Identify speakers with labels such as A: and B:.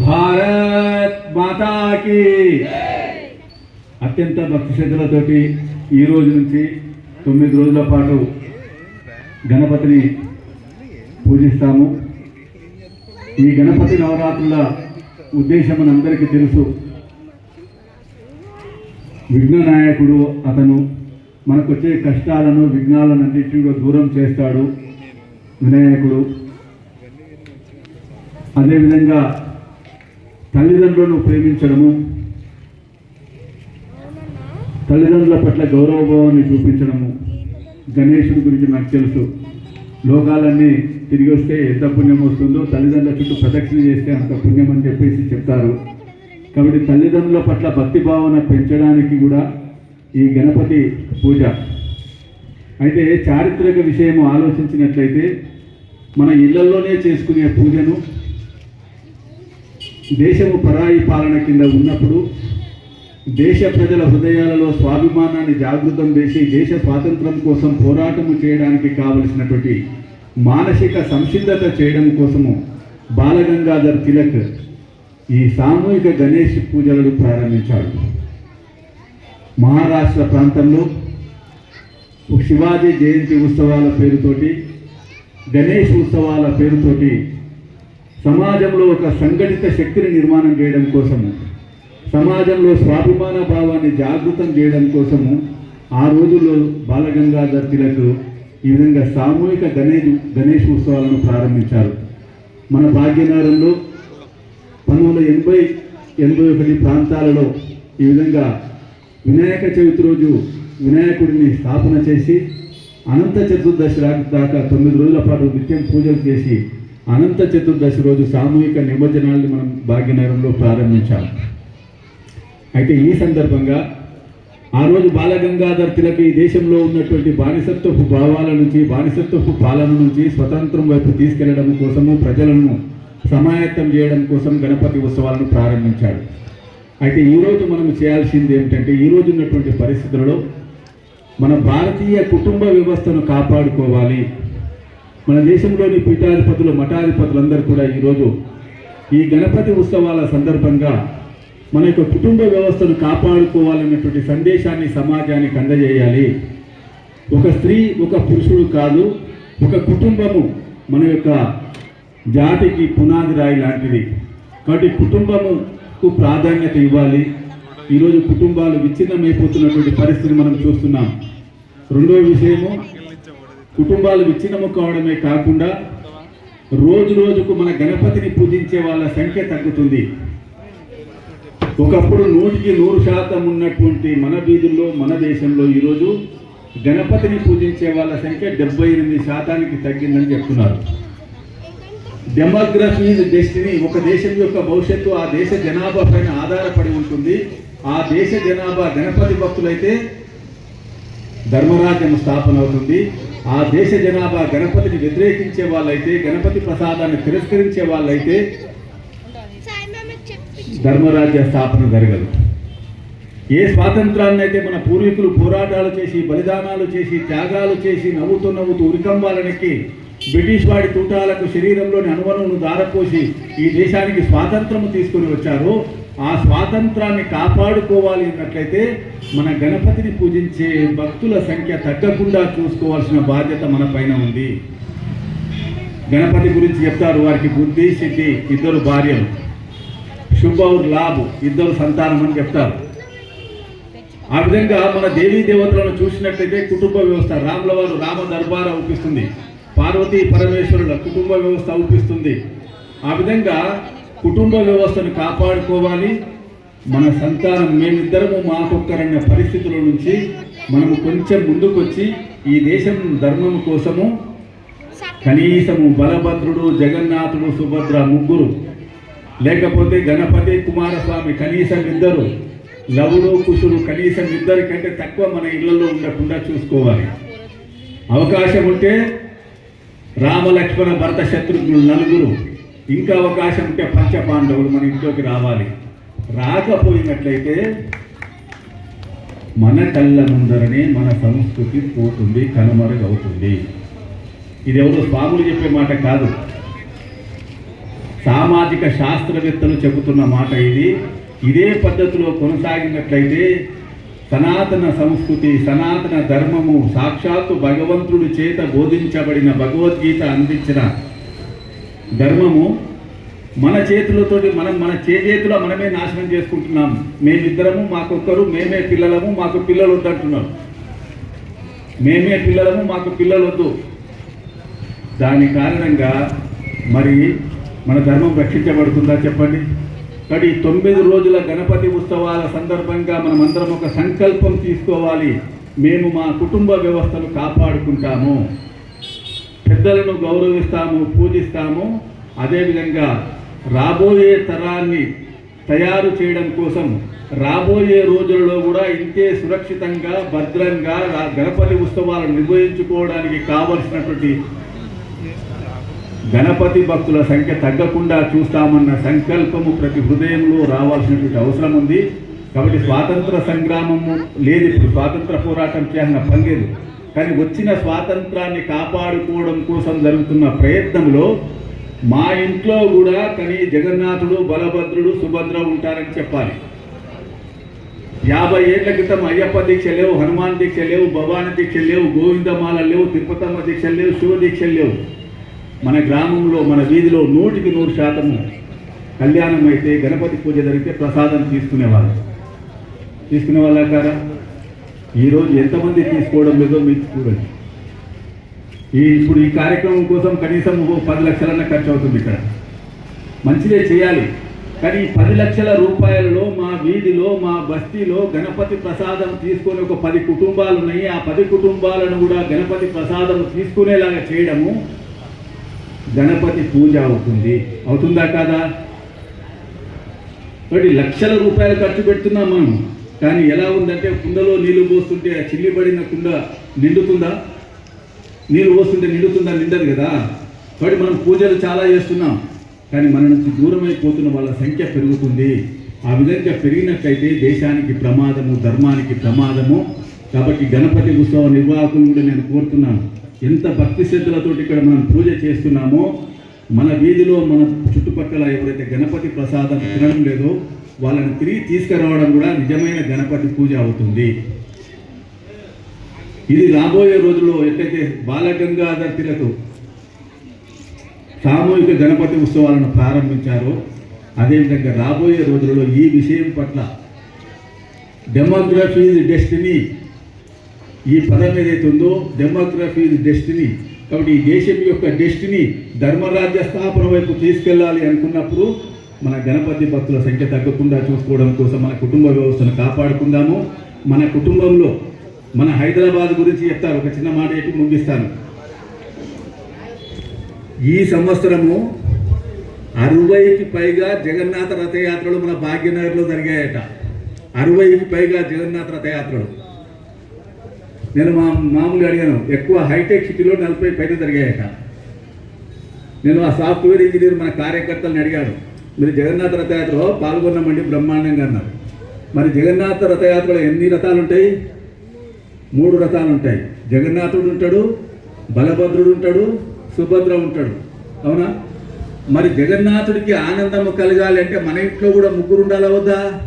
A: భారత్ మాతాకి అత్యంత భక్తి శ్రద్ధలతోటి ఈ రోజు నుంచి 9 రోజుల పాటు గణపతిని పూజిస్తాము. ఈ గణపతి నవరాత్రుల ఉద్దేశం మనందరికీ తెలుసు. విఘ్ననాయకుడు అతను మనకొచ్చే కష్టాలను విఘ్నాలను అన్నింటినీ దూరం చేస్తాడు వినాయకుడు. అదేవిధంగా తల్లిదండ్రులను ప్రేమించడము, తల్లిదండ్రుల పట్ల గౌరవభావాన్ని చూపించడము గణేశుడి గురించి నాకు తెలుసు. లోకాలన్నీ తిరిగి వస్తే ఎంత పుణ్యం వస్తుందో తల్లిదండ్రుల చుట్టూ ప్రదక్షిణ చేస్తే అంత పుణ్యం అని చెప్పేసి చెప్తారు. కాబట్టి తల్లిదండ్రుల పట్ల భక్తి భావన పెంచడానికి కూడా ఈ గణపతి పూజ. అయితే చారిత్రక విషయం ఆలోచించినట్లయితే మన ఇళ్లలోనే చేసుకునే పూజను దేశము పరాయి పాలన కింద ఉన్నప్పుడు దేశ ప్రజల హృదయాలలో స్వాభిమానాన్ని జాగృతం చేసి దేశ స్వాతంత్రం కోసం పోరాటము చేయడానికి కావలసినటువంటి మానసిక సంసిద్ధత చేయడం కోసము బాలగంగాధర్ తిలక్ ఈ సామూహిక గణేష్ పూజలను ప్రారంభించాడు. మహారాష్ట్ర ప్రాంతంలో శివాజీ జయంతి ఉత్సవాల పేరుతోటి, గణేష్ ఉత్సవాల పేరుతోటి సమాజంలో ఒక సంఘటిత శక్తిని నిర్మాణం చేయడం కోసము, సమాజంలో స్వాభిమాన భావాన్ని జాగృతం చేయడం కోసము ఆ రోజుల్లో బాలగంగాధర్ తిలక్ ఈ విధంగా సామూహిక గణేష్ ఉత్సవాలను ప్రారంభించారు. మన భాగ్యనగరంలో 1980-81 ప్రాంతాలలో ఈ విధంగా వినాయక చవితి రోజు వినాయకుడిని స్థాపన చేసి అనంత చతుర్దశి దాకా 9 రోజుల పాటు నిత్యం పూజలు చేసి అనంత చతుర్దశి రోజు సామూహిక నిమజ్జనాలను మనం భాగ్యనగరంలో ప్రారంభించాం. అయితే ఈ సందర్భంగా ఆ రోజు బాలగంగాధర్ తిలక్ ఈ దేశంలో ఉన్నటువంటి బానిసత్వపు భావాల నుంచి, బానిసత్వపు పాలన నుంచి స్వతంత్రం వైపు తీసుకెళ్లడం కోసము, ప్రజలను సమాయత్తం చేయడం కోసం గణపతి ఉత్సవాలను ప్రారంభించాడు. అయితే ఈరోజు మనం చేయాల్సింది ఏమిటంటే, ఈరోజు ఉన్నటువంటి పరిస్థితులలో మన భారతీయ కుటుంబ వ్యవస్థను కాపాడుకోవాలి. మన దేశంలోని పీఠాధిపతులు, మఠాధిపతులందరూ కూడా ఈరోజు ఈ గణపతి ఉత్సవాల సందర్భంగా మన యొక్క కుటుంబ వ్యవస్థను కాపాడుకోవాలన్నటువంటి సందేశాన్ని సమాజానికి అందజేయాలి. ఒక స్త్రీ, ఒక పురుషుడు కాదు, ఒక కుటుంబము మన యొక్క జాతికి పునాది రాయి లాంటిది. కాబట్టి కుటుంబముకు ప్రాధాన్యత ఇవ్వాలి. ఈరోజు కుటుంబాలు విచ్ఛిన్నమైపోతున్నటువంటి పరిస్థితిని మనం చూస్తున్నాం. రెండో విషయము, కుటుంబాలు విచ్ఛిన్నము కావడమే కాకుండా రోజు రోజుకు మన గణపతిని పూజించే వాళ్ళ సంఖ్య తగ్గుతుంది. ఒకప్పుడు 100% ఉన్నటువంటి మన వీధుల్లో, మన దేశంలో ఈరోజు గణపతిని పూజించే వాళ్ళ సంఖ్య 78% తగ్గిందని చెప్తున్నారు. Demography is destiny. ఒక దేశం యొక్క భవిష్యత్తు ఆ దేశ జనాభా పైన ఆధారపడి ఉంటుంది. ఆ దేశ జనాభా గణపతి భక్తులైతే ధర్మరాజ్యం స్థాపన అవుతుంది. ఆ దేశ జనాభా గణపతిని వ్యతిరేకించే వాళ్ళైతే, గణపతి ప్రసాదాన్ని తిరస్కరించే వాళ్ళైతే ధర్మరాజ్య స్థాపన జరగదు. ఏ స్వాతంత్రాన్ని అయితే మన పూర్వీకులు పోరాటాలు చేసి, బలిదానాలు చేసి, త్యాగాలు చేసి, నవ్వుతూ ఉరికంబాలనికి బ్రిటిష్ వాడి తూటాలకు శరీరంలోని అణువణువును దారపోసి ఈ దేశానికి స్వాతంత్రము తీసుకుని వచ్చారో, ఆ స్వాతంత్రాన్ని కాపాడుకోవాలి అన్నట్లయితే మన గణపతిని పూజించే భక్తుల సంఖ్య తగ్గకుండా చూసుకోవాల్సిన బాధ్యత మన పైన ఉంది. గణపతి గురించి చెప్తారు, వారికి బుద్ధి, సిద్ధి, 2 భార్యలు, శుభ లాభ్, 2 సంతానం అని చెప్తారు. ఆ విధంగా మన దేవీ దేవతలను చూసినట్లయితే కుటుంబ వ్యవస్థ, రాముల వారు రామ దర్బార్ అవుపిస్తుంది, పార్వతీ పరమేశ్వరుల కుటుంబ వ్యవస్థ అవుపిస్తుంది. ఆ విధంగా కుటుంబ వ్యవస్థను కాపాడుకోవాలి. మన సంతానం, మేమిద్దరము మాకొక్కరన్న పరిస్థితుల నుంచి మనము కొంచెం ముందుకొచ్చి ఈ దేశం ధర్మం కోసము కనీసము బలభద్రుడు, జగన్నాథుడు, సుభద్ర 3, లేకపోతే గణపతి, కుమారస్వామి కనీసం 2, లవుడు, కుశుడు కనీసం 2 కంటే తక్కువ మన ఇళ్లలో ఉండకుండా చూసుకోవాలి. అవకాశం ఉంటే రామ, లక్ష్మణ, భరత, శత్రుఘ్నులు 4, ఇంకా అవకాశం ఉంటే పంచపాండవులు మన ఇంట్లోకి రావాలి. రాకపోయినట్లయితే మన కళ్ళ ముందరనే మన సంస్కృతి పోతుంది, కనుమరుగవుతుంది. ఇది ఎవరో స్వాములు చెప్పే మాట కాదు. సామాజిక శాస్త్రవేత్తలు చెబుతున్న మాట ఇది. ఇదే పద్ధతిలో కొనసాగినట్లయితే సనాతన సంస్కృతి, సనాతన ధర్మము, సాక్షాత్తు భగవంతుడి చేత బోధించబడిన భగవద్గీత అందించిన ధర్మము మన చేతులతోటి మన చేతిలో మనమే నాశనం చేసుకుంటున్నాం. మేమిద్దరము, మాకొక్కరు, మేమే పిల్లలము, మాకు పిల్లలు వద్దంటున్నారు. మేమే పిల్లలము, మాకు పిల్లలు వద్దు. దాని కారణంగా మరి మన ధర్మం రక్షించబడుతుందా చెప్పండి? కాబట్టి 9 రోజుల గణపతి ఉత్సవాల సందర్భంగా మనమందరం ఒక సంకల్పం తీసుకోవాలి. మేము మా కుటుంబ వ్యవస్థను కాపాడుకుంటాము, పెద్దలను గౌరవిస్తాము, పూజిస్తాము. అదేవిధంగా రాబోయే తరాన్ని తయారు చేయడం కోసం రాబోయే రోజుల్లో కూడా ఇంతే సురక్షితంగా, భద్రంగా గణపతి ఉత్సవాలను నిర్వహించుకోవడానికి కావలసినటువంటి గణపతి భక్తుల సంఖ్య తగ్గకుండా చూస్తామన్న సంకల్పము ప్రతి హృదయంలో రావాల్సినటువంటి అవసరం ఉంది. కాబట్టి స్వాతంత్ర సంగ్రామము లేదు, ఇప్పుడు స్వాతంత్ర పోరాటం చేయాల్సిన పని లేదు. కానీ వచ్చిన స్వాతంత్రాన్ని కాపాడుకోవడం కోసం జరుగుతున్న ప్రయత్నంలో మా ఇంట్లో కూడా కానీ జగన్నాథుడు, బలభద్రుడు, సుభద్ర ఉంటారని చెప్పాలి. 50 ఏళ్ల క్రితం అయ్యప్ప దీక్ష లేవు, హనుమాన్ దీక్ష లేవు, భవాని దీక్ష లేవు, గోవిందమాల లేవు, తిరుపతమ్మ దీక్ష లేవు, శివ దీక్ష లేవు. మన గ్రామంలో, మన వీధిలో 100కి 100% కళ్యాణం అయితే, గణపతి పూజ జరిగితే ప్రసాదం తీసుకునేవాళ్ళ కారా? ఈరోజు ఎంతమంది తీసుకోవడం లేదో మీకు చూడండి. ఇప్పుడు ఈ కార్యక్రమం కోసం కనీసం 10 లక్షలన్న ఖర్చు అవుతుంది. ఇక్కడ మంచిదే చేయాలి, కానీ 10 లక్షల రూపాయలలో మా వీధిలో, మా బస్తీలో గణపతి ప్రసాదం తీసుకొని ఒక 10 కుటుంబాలు ఉన్నాయి. ఆ 10 కుటుంబాలను కూడా గణపతి ప్రసాదం తీసుకునేలాగా చేయడము గణపతి పూజ అవుతుందా కాదా? కాబట్టి లక్షల రూపాయలు ఖర్చు పెడుతున్నాం మనం. కానీ ఎలా ఉందంటే, కుండలో నీళ్లు పోస్తుంటే ఆ చిల్లిపడిన కుండ నిండుతుందా? నీళ్ళు పోస్తుంటే నిండదు కదా. కాబట్టి మనం పూజలు చాలా చేస్తున్నాం, కానీ మన నుంచి దూరమైపోతున్న వాళ్ళ సంఖ్య పెరుగుతుంది. ఆ విధంగా పెరిగినట్లయితే దేశానికి ప్రమాదము, ధర్మానికి ప్రమాదము. కాబట్టి గణపతి ఉత్సవ నిర్వాహకులను కూడా నేను కోరుతున్నాను, ఎంత భక్తి శ్రద్ధలతోటి ఇక్కడ మనం పూజ చేస్తున్నామో, మన వీధిలో, మన చుట్టుపక్కల ఎవరైతే గణపతి ప్రసాదం తినడం లేదో వాళ్ళని తిరిగి తీసుకురావడం కూడా నిజమైన గణపతి పూజ అవుతుంది. ఇది రాబోయే రోజుల్లో ఎట్లయితే బాలగంగాధర్ తిలక్ సామూహిక గణపతి ఉత్సవాలను ప్రారంభించారో, అదేవిధంగా రాబోయే రోజులలో ఈ విషయం పట్ల డెమోగ్రఫీ ఈజ్ డెస్టినీ, ఈ పదం ఏదైతే ఉందో డెమోగ్రఫీ ఈజ్ డెస్టినీ. కాబట్టి ఈ దేశం యొక్క డెస్టినీ ధర్మరాజ్య స్థాపన వైపు తీసుకెళ్ళాలి అనుకున్నప్పుడు మన గణపతి భక్తుల సంఖ్య తగ్గకుండా చూసుకోవడం కోసం మన కుటుంబ వ్యవస్థను కాపాడుకుందాము. మన కుటుంబంలో మన హైదరాబాద్ గురించి చెప్తారు, ఒక చిన్న మాట చెప్పి ముగిస్తాను. ఈ సంవత్సరము 60కి పైగా జగన్నాథ రథయాత్రలు మన భాగ్యనగర్లో జరిగాయట. 60కి పైగా జగన్నాథ రథయాత్రలు. నేను మామూలుగా అడిగాను, ఎక్కువ హైటెక్ సిటీలో 40 పైన జరిగాయట. నేను ఆ సాఫ్ట్వేర్ ఇంజనీర్ మన కార్యకర్తలను అడిగాడు, మీరు జగన్నాథ రథయాత్రలో పాల్గొన్నామండి బ్రహ్మాండంగా అన్నారు. మరి జగన్నాథ రథయాత్రలో ఎన్ని రథాలు ఉంటాయి? 3 రథాలు ఉంటాయి. జగన్నాథుడు ఉంటాడు, బలభద్రుడు ఉంటాడు, సుభద్ర ఉంటాడు. అవునా? మరి జగన్నాథుడికి ఆనందము కలగాలి అంటే మన ఇంట్లో కూడా ముగ్గురు ఉండాలా వద్దా?